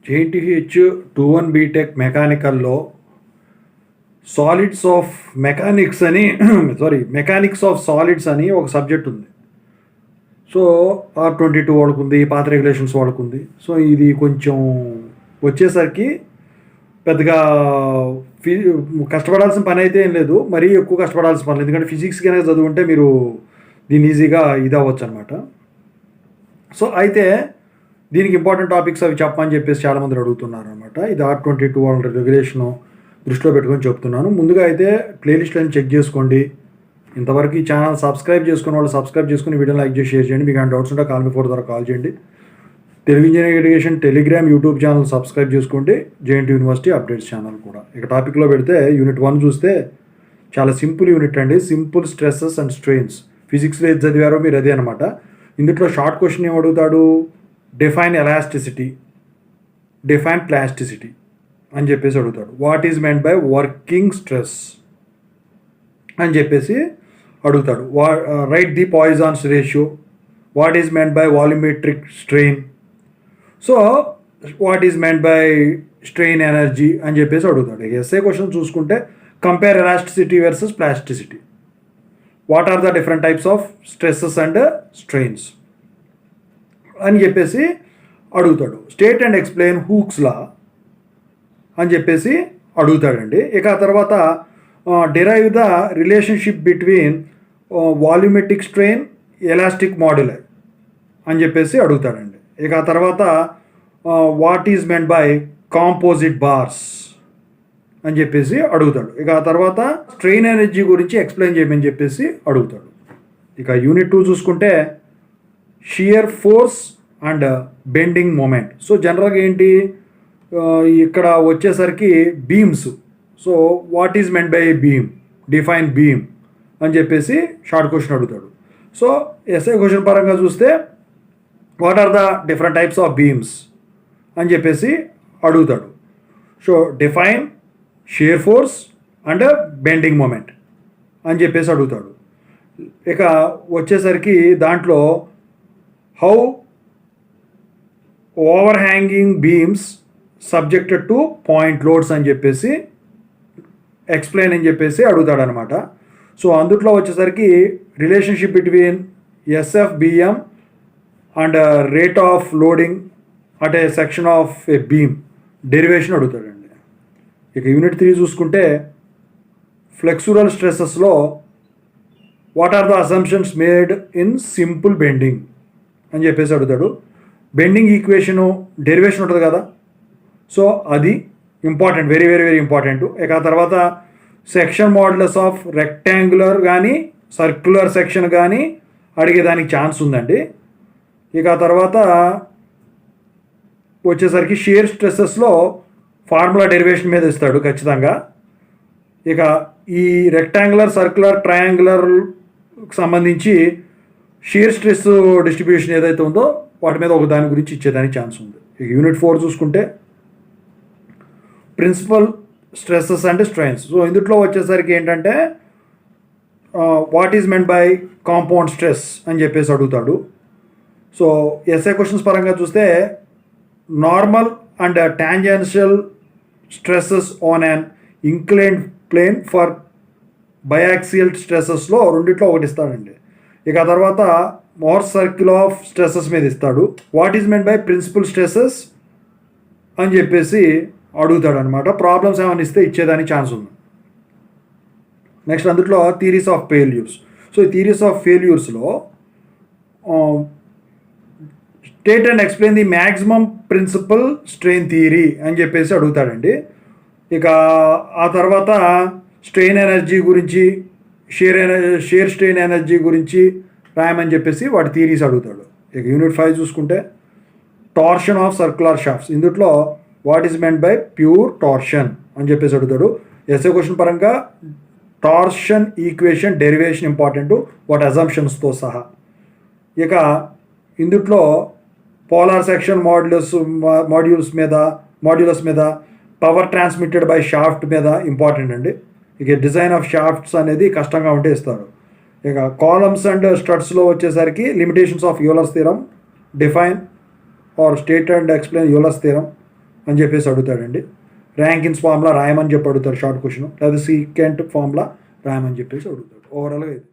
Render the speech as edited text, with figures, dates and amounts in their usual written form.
JNTH 2-1 B Tech మెకానికల్లో solids of mechanics అని mechanics of solids అని ఒక సబ్జెక్ట్ ఉంది. సో R22 వాడుకుంది, పాత రెగ్యులేషన్స్ వాడుకుంది. సో ఇది కొంచెం వచ్చేసరికి పెద్దగా ఫి కష్టపడాల్సిన పని అయితే ఏం లేదు, మరీ ఎక్కువ కష్టపడాల్సిన పని లేదు. ఎందుకంటే ఫిజిక్స్ కనుక చదువుకుంటే మీరు దీన్ని ఈజీగా ఇది అవ్వచ్చు అనమాట. సో అయితే దీనికి ఇంపార్టెంట్ టాపిక్స్ అవి చెప్పమని చెప్పేసి చాలామంది అడుగుతున్నారు అనమాట. ఇది R22 వాళ్ళ రెగ్యులేషను దృష్టిలో పెట్టుకొని చెప్తున్నాను. ముందుగా అయితే ప్లేలిస్ట్లను చెక్ చేసుకోండి. ఇంతవరకు ఈ ఛానల్ సబ్స్క్రైబ్ చేసుకున్న వాళ్ళు సబ్స్క్రైబ్ చేసుకుని వీడియోని లైక్ చేసి షేర్ చేయండి. మీకు ఏమైనా డౌట్స్ ఉంటే కాల్ మీ 4 ద్వారా కాల్ చేయండి. Telugu engineering education telegram YouTube channel subscribe చేసుకోండి. జేఎన్టీ యూనివర్సిటీ అప్డేట్స్ ఛానల్ కూడా. ఇక టాపిక్లో పెడితే యూనిట్ 1 చూస్తే చాలా సింపుల్ యూనిట్ అండి. Simple stresses and strains. ఫిజిక్స్లో ఏది చదివారో మీరు అదే అనమాట. ఇందులో షార్ట్ క్వశ్చన్ ఏం అడుగుతాడు, డిఫైన్ ఎలాస్టిసిటీ, డిఫైన్ ప్లాస్టిసిటీ అని చెప్పేసి అడుగుతాడు. What is meant by working stress అని చెప్పేసి అడుగుతాడు. Write the Poisson's ratio, what is meant by volumetric strain, so what is meant by strain energy అని చెప్పేసి అడుగుతాడు. ఎస్ఏ క్వశ్చన్ చూసుకుంటే compare elasticity versus plasticity, what are the different types of stresses and strains అని చెప్పేసి అడుగుతాడు. State and explain Hooke's law అని చెప్పేసి అడుగుతాడండి. ఇక ఆ తర్వాత derive the relationship between volumetric strain, elastic మాడ్యులై అని చెప్పేసి అడుగుతాడండి. ఇక ఆ తర్వాత what is meant by composite bars అని చెప్పేసి అడుగుతాడు. ఇక ఆ తర్వాత స్ట్రెయిన్ ఎనర్జీ గురించి ఎక్స్ప్లెయిన్ చేయమని చెప్పేసి అడుగుతాడు. ఇక యూనిట్ 2 చూసుకుంటే shear force and bending moment. So జనరల్గా ఏంటి ఇక్కడ వచ్చేసరికి beams. So what is meant by beam, define beam అని చెప్పేసి షార్ట్ క్వశ్చన్ అడుగుతాడు. సో ఎస్ఐ క్వశ్చన్ పరంగా చూస్తే what are the different types of beams అని చెప్పేసి అడుగుతాడు. So define shear force and bending moment అని చెప్పేసి అడుగుతాడు. ఇక వచ్చేసరికి దాంట్లో how overhanging beams subjected to point loads అని చెప్పేసి ఎక్స్ప్లెయిన్ అని చెప్పేసి అడుగుతాడు అనమాట. సో అందుట్లో వచ్చేసరికి relationship between SFBM and rate of loading at a section of a beam derivation అడుగుతాడండి. ఇక యూనిట్ 3 చూసుకుంటే ఫ్లెక్సురల్ స్ట్రెస్సెస్లో what are the assumptions made in simple bending అని చెప్పేసి అడుగుతాడు. బెండింగ్ ఈక్వేషను డెరివేషన్ ఉంటుంది కదా, సో అది important, very very very important. ఇక ఆ తర్వాత సెక్షన్ మోడ్యులస్ ఆఫ్ రెక్టాంగులర్ కానీ సర్క్యులర్ సెక్షన్ కానీ అడిగేదానికి ఛాన్స్ ఉందండి. ఇక ఆ తర్వాత వచ్చేసరికి షియర్ స్ట్రెస్సెస్లో ఫార్ములా డెరివేషన్ మీద ఇస్తాడు ఖచ్చితంగా. ఇక ఈ రెక్టాంగులర్, సర్క్యులర్, ట్రయాంగులర్ సంబంధించి షియర్ స్ట్రెస్ డిస్ట్రిబ్యూషన్ ఏదైతే ఉందో వాటి మీద ఒక దాని గురించి ఇచ్చేదానికి ఛాన్స్ ఉంది. ఇక యూనిట్ 4 చూసుకుంటే principal stresses and strains. So ఇందులో వచ్చేసరికి ఏంటంటే what is meant by compound stress అని చెప్పేసి అడుగుతాడు. సో ఎస్ఏ క్వశ్చన్స్ పరంగా చూస్తే normal and tangential stresses on an inclined plane for biaxial స్ట్రెస్సెస్లో రెండిట్లో ఒకటి ఇస్తాడండి. ఇక ఆ తర్వాత మోర్ సర్కిల్ ఆఫ్ స్ట్రెస్సెస్ మీద ఇస్తాడు. What is meant by principal stresses అని చెప్పేసి అడుగుతాడు అనమాట. ప్రాబ్లమ్స్ ఏమైనా ఇస్తే ఇచ్చేదానికి ఛాన్స్ ఉంది. నెక్స్ట్ అందులో థియరీస్ ఆఫ్ ఫెయిల్యూర్స్. సో ఈ థియరీస్ ఆఫ్ ఫెయిల్యూర్స్లో state and explain the maximum principal strain theory అని చెప్పేసి అడుగుతాడండి. ఇక ఆ తర్వాత స్ట్రెయిన్ ఎనర్జీ గురించి, షియర్ స్ట్రెయిన్ ఎనర్జీ గురించి రాయమని చెప్పేసి వాటి థియరీస్ అడుగుతాడు. ఇక యూనిట్ 5 చూసుకుంటే టార్షన్ ఆఫ్ సర్క్యులర్ షాఫ్ట్స్. ఇందులో what is meant by pure torsion అని చెప్పేసి అడుగుతాడు. ఎస్ఏ క్వశ్చన్ పరంగా టార్షన్ ఈక్వేషన్ డెరివేషన్ ఇంపార్టెంట్, వాటి అజంప్షన్స్తో సహా. ఇక ఇందులో పోలార్ సెక్షన్ మాడ్యులస్ మీద పవర్ ట్రాన్స్మిటెడ్ బై షాఫ్ట్ మీద ఇంపార్టెంట్ అండి. ఇక డిజైన్ ఆఫ్ షాఫ్ట్స్ అనేది కష్టంగా ఉంటే ఇస్తారు. ఇక కాలమ్స్ అండ్ స్టడ్స్లో వచ్చేసరికి limitations of Euler's theorem, define or state and explain Euler's theorem, అని చెప్పేసి అడుగుతాడండి. ర్యాంకిన్స్ ఫార్ములా రాయమని చెప్పి అడుగుతారు షార్ట్ క్వశ్చన్, లేదా సీకెంట్ ఫార్ములా రాయమని చెప్పేసి అడుగుతాడు. ఓవరాల్గా ఇది.